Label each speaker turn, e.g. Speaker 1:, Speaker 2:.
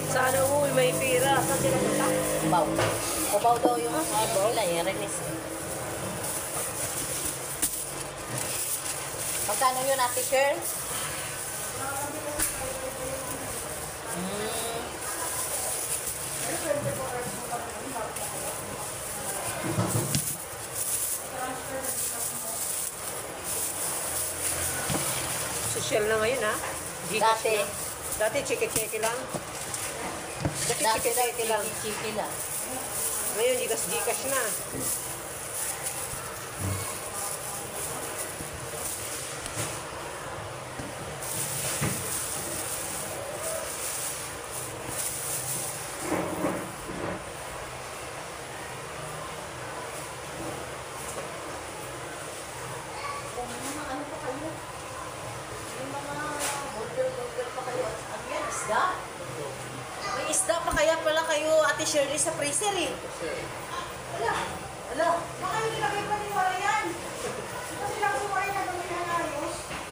Speaker 1: Sana uy, may pira. Saan sila punta?
Speaker 2: Baw. Kubaw daw yung nila, yung Renis. Magkano yun, Ate Shirl?
Speaker 1: Social na ngayon ha. Gcash
Speaker 2: Dati.
Speaker 1: na. Dati chiki-chiki lang. Dati
Speaker 2: Dati
Speaker 1: chiki-chiki lang.
Speaker 2: chiki lang.
Speaker 1: Ngayon, Gcash na.
Speaker 2: Ano pa kayo? Yung mga burger pa kayo. Ano yan? Isda? May isda pa kaya pala kayo, Ate Shirley, sa freezer eh.